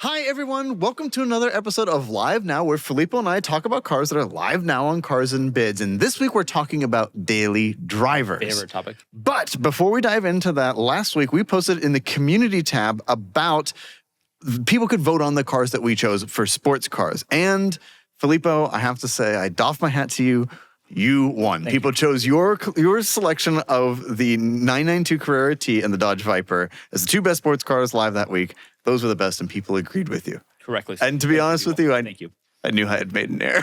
Hi, everyone. Welcome to another episode of Live Now, where Filippo and I talk about cars that are live now on Cars and Bids. And this week, we're talking about daily drivers. Favorite topic. But before we dive into that, last week, we posted in the community tab about people could vote on the cars that we chose for sports cars. And Filippo, I have to say, I doff my hat to you. You won. People chose your selection of the 992 Carrera T and the Dodge Viper as the two best sports cars live that week. Those were the best, and people agreed with you. Correctly. And to be honest with you, thank you. I knew I had made an error.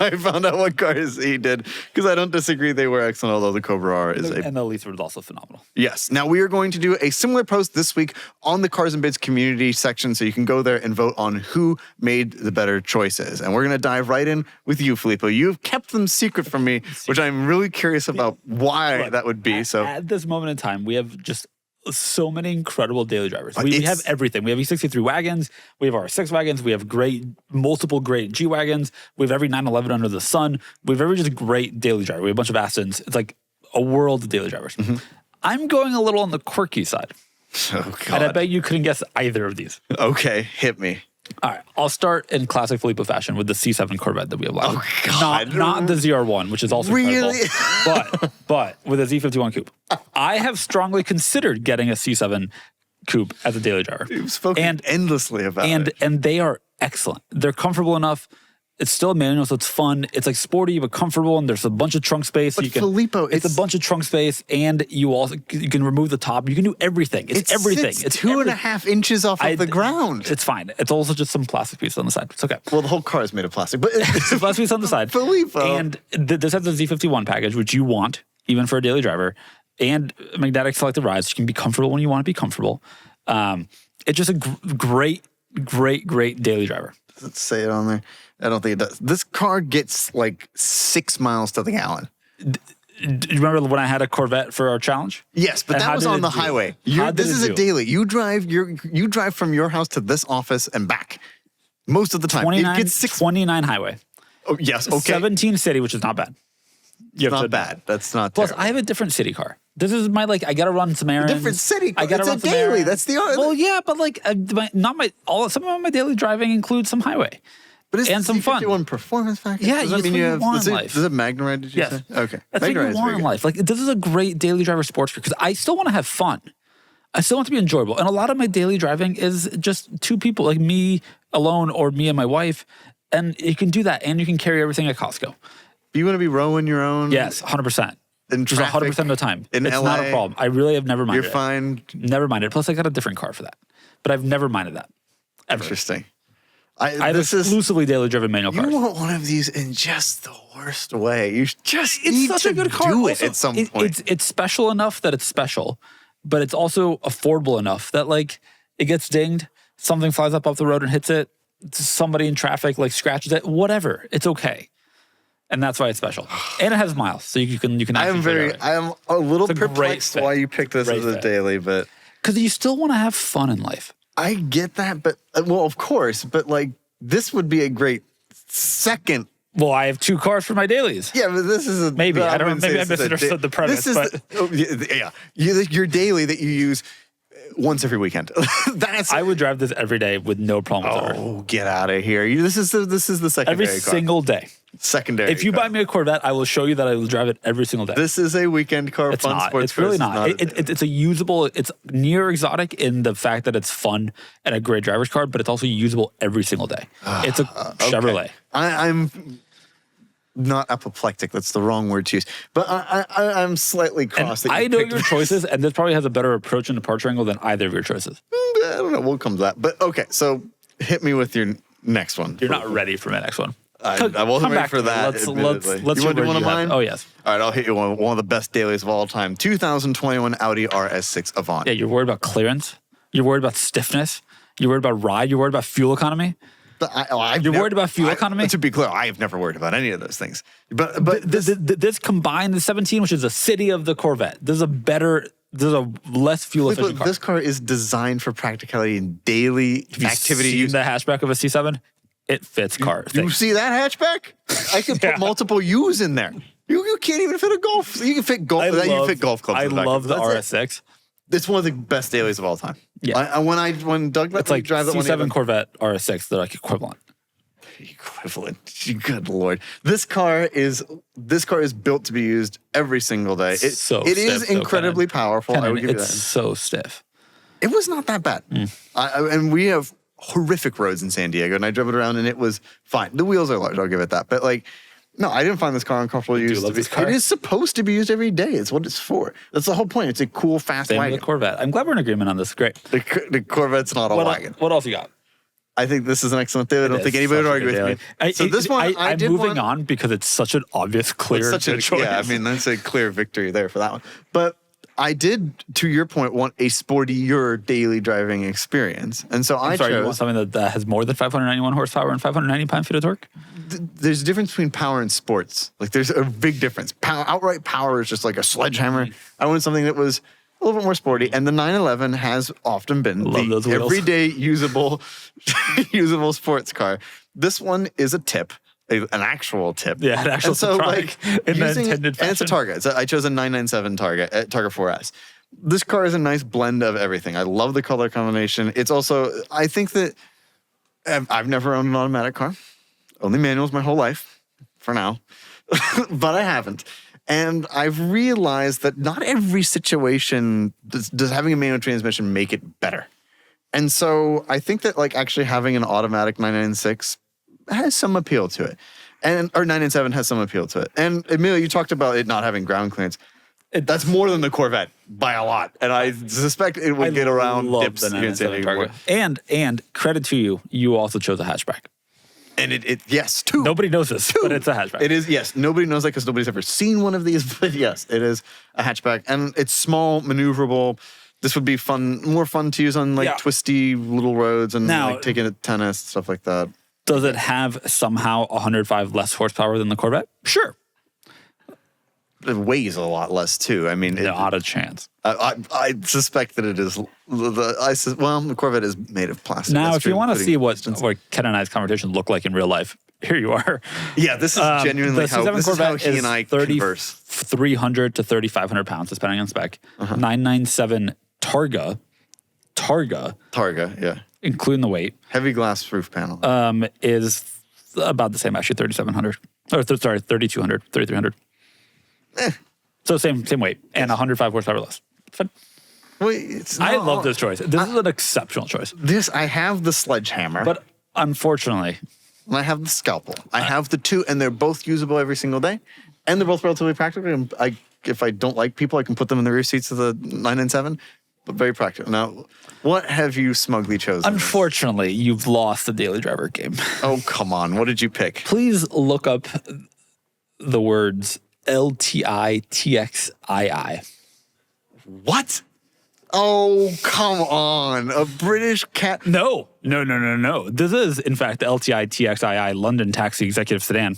I found out what cars he did, because I don't disagree they were excellent, although the Cobra R is And the Elise was also phenomenal. Yes. Now, we are going to do a similar post this week on the Cars and Bids community section, so you can go there and vote on who made the better choices. And we're going to dive right in with you, Filippo. You've kept them secret from me, which I'm really curious about why that would be. At this moment in time, we have just so many incredible daily drivers. We have everything. We have E63 wagons. We have R6 wagons. We have multiple great G wagons. We have every 911 under the sun. We have every just great daily driver. We have a bunch of Astons. It's like a world of daily drivers. Mm-hmm. I'm going a little on the quirky side. Oh, God. And I bet you couldn't guess either of these. Okay, hit me. All right, I'll start in classic Filippo fashion with the C7 Corvette that we have live. Oh, God. Not the ZR1, which is also really incredible, but with a Z51 coupe. I have strongly considered getting a C7 coupe as a daily driver. You've spoken endlessly about it. And they are excellent. They're comfortable enough. It's still a manual, so it's fun. It's like sporty but comfortable, and there's a bunch of trunk space. But Filippo, it's a bunch of trunk space, and you can remove the top. You can do everything. It's everything. It's 2.5 inches off of the ground. It's fine. It's also just some plastic piece on the side. It's okay. Well, the whole car is made of plastic, but it's a plastic piece on the side. Filippo. And this has the Z51 package, which you want, even for a daily driver, and magnetic selective rise. You can be comfortable when you want to be comfortable. It's just a great daily driver. Does it say it on there? I don't think it does. This car gets like 6 miles to the gallon. Do you remember when I had a Corvette for our challenge? Yes, but that was on the highway. This is a daily. You drive from your house to this office and back most of the time. 29 highway. Oh, yes, okay. 17 city, which is not bad. It's not bad. That's not Plus, terrible. I have a different city car. This is my, I got to run some errands. Different city car. I got to run some daily. errands. That's the Well, yeah, but some of my daily driving includes some highway. But and some fun. One performance package. Yeah, does that mean you have want in life. Does it Magnaride? Did you say? Okay, that's what you want in life. Like, this is a great daily driver sports car because I still want to have fun. I still want to be enjoyable, and a lot of my daily driving is just two people, like me alone or me and my wife, and you can do that, and you can carry everything at Costco. Do you want to be rowing your own? Yes, 100%. In traffic, 100% of the time. In it's LA, not a problem. I really have never minded. You're fine. Never minded. Plus, I got a different car for that, but I've never minded that. Ever. Interesting. This is exclusively daily driven manual cars. You want one of these in just the worst way. You just it's need such to a good car. do Also, it at some point. It's special enough that it's special, but it's also affordable enough that it gets dinged, something flies up off the road and hits it, somebody in traffic scratches it, whatever. It's okay. And that's why it's special. And it has miles, so you can I am a little perplexed why you picked this as a daily, but because you still want to have fun in life. I get that, but well, of course, but this would be a great second. Well, I have two cars for my dailies. Yeah, but this is maybe I misunderstood the premise. Your daily that you use once every weekend. I would drive this every day with no problem whatsoever. Oh, get out of here! This is the secondary every single day. Secondary. If you buy me a Corvette, I will show you that I will drive it every single day. This is a weekend car. It's fun not. sports It's really car. not. It's a usable. It's near exotic in the fact that it's fun and a great driver's car, but it's also usable every single day. It's a Chevrolet. I'm not apoplectic. That's the wrong word to use. But I'm slightly cross. I know your choices, and this probably has a better approach and departure angle than either of your choices. I don't know. We'll come to that. But okay, so hit me with your next one. You're not ready for my next one. I wasn't ready for that. Let's you want to do one of mine? Oh, yes. All right, I'll hit you one of the best dailies of all time. 2021 Audi RS6 Avant. Yeah, you're worried about clearance. You're worried about stiffness. You're worried about ride. You're worried about fuel economy. You're worried about fuel economy? To be clear, I have never worried about any of those things. But this combined the 17, which is a city of the Corvette. There's a less fuel efficient car. This car is designed for practicality and daily activity use. The hatchback of a C7? It fits car. You see that hatchback? I can put multiple U's in there. You can't even fit a golf. You can fit golf. You can fit golf clubs. I love the RS6. It's one of the best dailies of all time. Yeah. When Doug let It's me like drive that one, C7 Corvette RS6. They're like equivalent. Good Lord. This car is built to be used every single day. It is incredibly powerful. Kennan, I would give you that. It's so stiff. It was not that bad. And we have horrific roads in San Diego, and I drove it around, and it was fine. The wheels are large, I'll give it that. But like, no, I didn't find this car uncomfortable to use. It is supposed to be used every day. It's what it's for. That's the whole point. It's a cool, fast wagon. Same with the Corvette. I'm glad we're in agreement on this. Great. The Corvette's not a wagon. What else you got? I think this is an excellent day. I don't think anybody would argue with me. So this one, I'm moving on because it's such an obvious, clear choice. Yeah, I mean, that's a clear victory there for that one. But I did, to your point, want a sportier daily driving experience. And so I chose... you want something that has more than 591 horsepower and 590 pound-feet of torque? There's a difference between power and sports. Like, there's a big difference. Outright power is just like a sledgehammer. I wanted something that was a little bit more sporty. And the 911 has often been the everyday usable sports car. This one is a tip. An actual tip. Yeah, an actual tip. Like, in the intended fashion. And it's a Targa. I chose a 997 Targa 4S. This car is a nice blend of everything. I love the color combination. It's also, I think that I've never owned an automatic car. Only manuals my whole life, for now. But I haven't. And I've realized that not every situation does having a manual transmission make it better. And so I think that like actually having an automatic 996 has some appeal to it. Or 997 has some appeal to it. And Emilio, you talked about it not having ground clearance. That's more than the Corvette by a lot. And I suspect it would get around dips here in San Diego. And credit to you, you also chose a hatchback. And yes, two. Nobody knows this, but it's a hatchback. It is, yes. Nobody knows that because nobody's ever seen one of these. But yes, it is a hatchback. And it's small, maneuverable. This would be more fun to use on like twisty little roads and like taking it tennis, stuff like that. Does it have somehow 105 less horsepower than the Corvette? Sure. It weighs a lot less too. I mean, not a chance. I suspect that it is. The Corvette is made of plastic. Now, if you want to see what Ken and I's conversation look like in real life, here you are. Yeah, this is genuinely how he and I converse. 300 to 3,500 pounds, depending on spec. 997 Targa, yeah, including the weight, heavy glass roof panel, is about the same actually, 3,700 or 3,200, 3,300. So same weight and 105 horsepower less. Fun. I love this choice. This is an exceptional choice. I have the sledgehammer, but unfortunately, I have the scalpel. I have the two, and they're both usable every single day, and they're both relatively practical. And if I don't like people, I can put them in the rear seats of the 997. But very practical. Now, what have you smugly chosen? Unfortunately, you've lost the daily driver game. Oh, come on. What did you pick? Please look up the words LTI TXII. What? Oh, come on. A British cat. No. This is, in fact, the LTI TXII London Taxi Executive Sedan.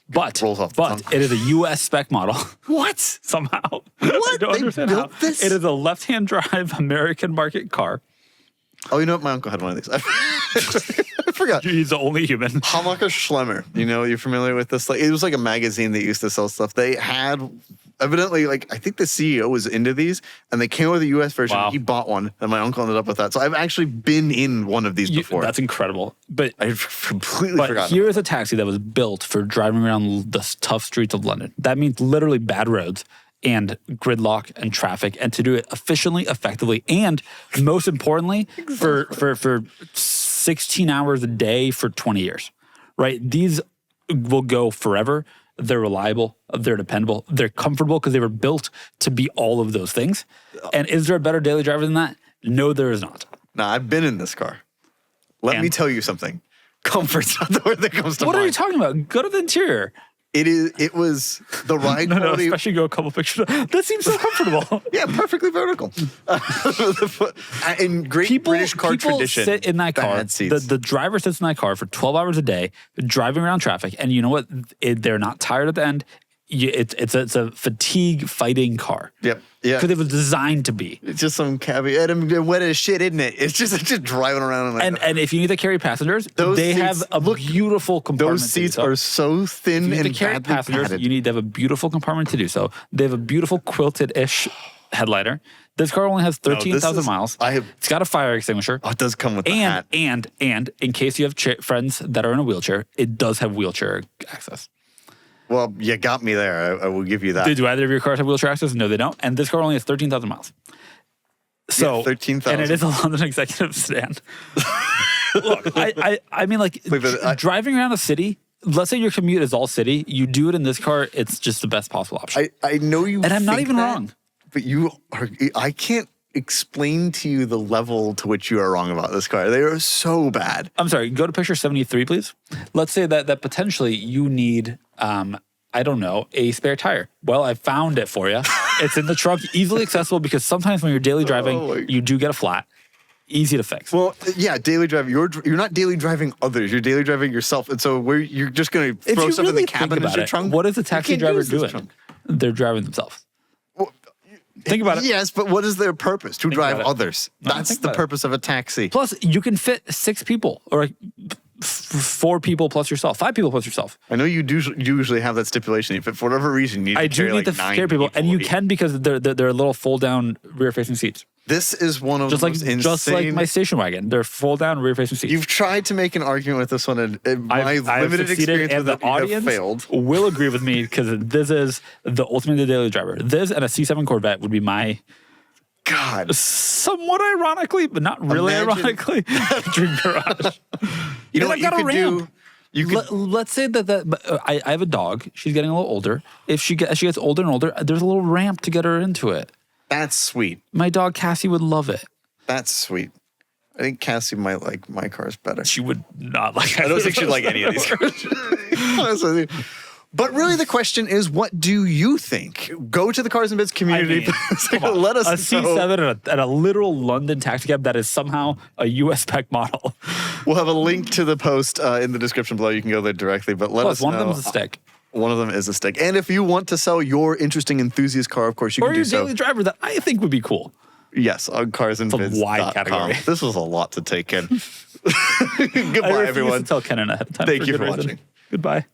But it is a U.S. spec model. What? Somehow. What? I don't understand how. This? It is a left-hand drive American market car. Oh, you know what? My uncle had one of these. I forgot. He's the only human. Hamaka Schlemmer. You're familiar with this? Like, it was like a magazine that used to sell stuff. They had, evidently, like, I think the CEO was into these, and they came with a U.S. version. Wow. He bought one, and my uncle ended up with that. So I've actually been in one of these before. That's incredible. But I've completely forgotten. Here is a taxi that was built for driving around the tough streets of London. That means literally bad roads and gridlock and traffic, and to do it efficiently, effectively, and most importantly, for 16 hours a day for 20 years, right? These will go forever. They're reliable. They're dependable. They're comfortable because they were built to be all of those things. And is there a better daily driver than that? No, there is not. Now, I've been in this car. Let me tell you something. Comfort's not the word that comes to mind. What are you talking about? Go to the interior. It was the ride quality. Especially go a couple pictures. That seems so comfortable. Yeah, perfectly vertical. In great British car tradition. People sit in that car. The driver sits in that car for 12 hours a day, driving around traffic. And you know what? They're not tired at the end. It's a fatigue fighting car. Yep. Yeah. Because it was designed to be. It's just some caveat. And wet as shit, isn't it? It's just driving around. And if you need to carry passengers, they have a beautiful compartment. Those seats are so thin and badly padded. You need to have a beautiful compartment to do so. They have a beautiful quilted-ish headliner. This car only has 13,000 miles. It's got a fire extinguisher. Oh, it does come with the hat. And in case you have friends that are in a wheelchair, it does have wheelchair access. Well, you got me there. I will give you that. Do either of your cars have wheelchair access? No, they don't. And this car only has 13,000 miles. So, yeah, 13,000. And it is a London executive sedan. Look, I mean, like, driving around a city, let's say your commute is all city, you do it in this car, it's just the best possible option. I know you And I'm not think even that, wrong. But I can't explain to you the level to which you are wrong about this car. They are so bad. I'm sorry, go to picture 73, please. Let's say that potentially you need, I don't know, a spare tire. Well, I found it for you. It's in the trunk, easily accessible, because sometimes when you're daily driving, you do get a flat. Easy to fix. Well, yeah, daily driving. You're not daily driving others. You're daily driving yourself. And so you're just going to throw stuff in the cabin as your trunk. What is a taxi driver doing? They're driving themselves. Well, think about it. Yes, but what is their purpose? To drive others. That's the purpose of a taxi. Plus, you can fit 6 people or 4 people plus yourself, 5 people plus yourself. I know you usually have that stipulation, but for whatever reason, you need to carry like 9 people. And you can because they're little fold-down rear-facing seats. This is one of the most insane... Just like my station wagon. They're fold-down rear-facing seats. You've tried to make an argument with this one, and my limited experience with it have failed. Will agree with me because this is the ultimate daily driver. This and a C7 Corvette would be my... God. Somewhat ironically, but not really ironically, dream garage. You know what you could do? Let's say that I have a dog. She's getting a little older. If she gets older and older, there's a little ramp to get her into it. That's sweet. My dog Cassie would love it. That's sweet. I think Cassie might like my cars better. She would not like. I don't think she'd like any of these cars. But really, the question is, what do you think? Go to the Cars and Bits community. Let us know. A C7 and a literal London taxi cab that is somehow a US spec model. We'll have a link to the post in the description below. You can go there directly. But let us know. One of them is a stick. One of them is a stick. And if you want to sell your interesting enthuoside car, of course, you can do so. Or your daily driver that I think would be cool. Yes, on carsandbids.com. It's a wide category. This was a lot to take in. Goodbye, everyone. To tell Kennan ahead of time. Thank you for watching. Goodbye.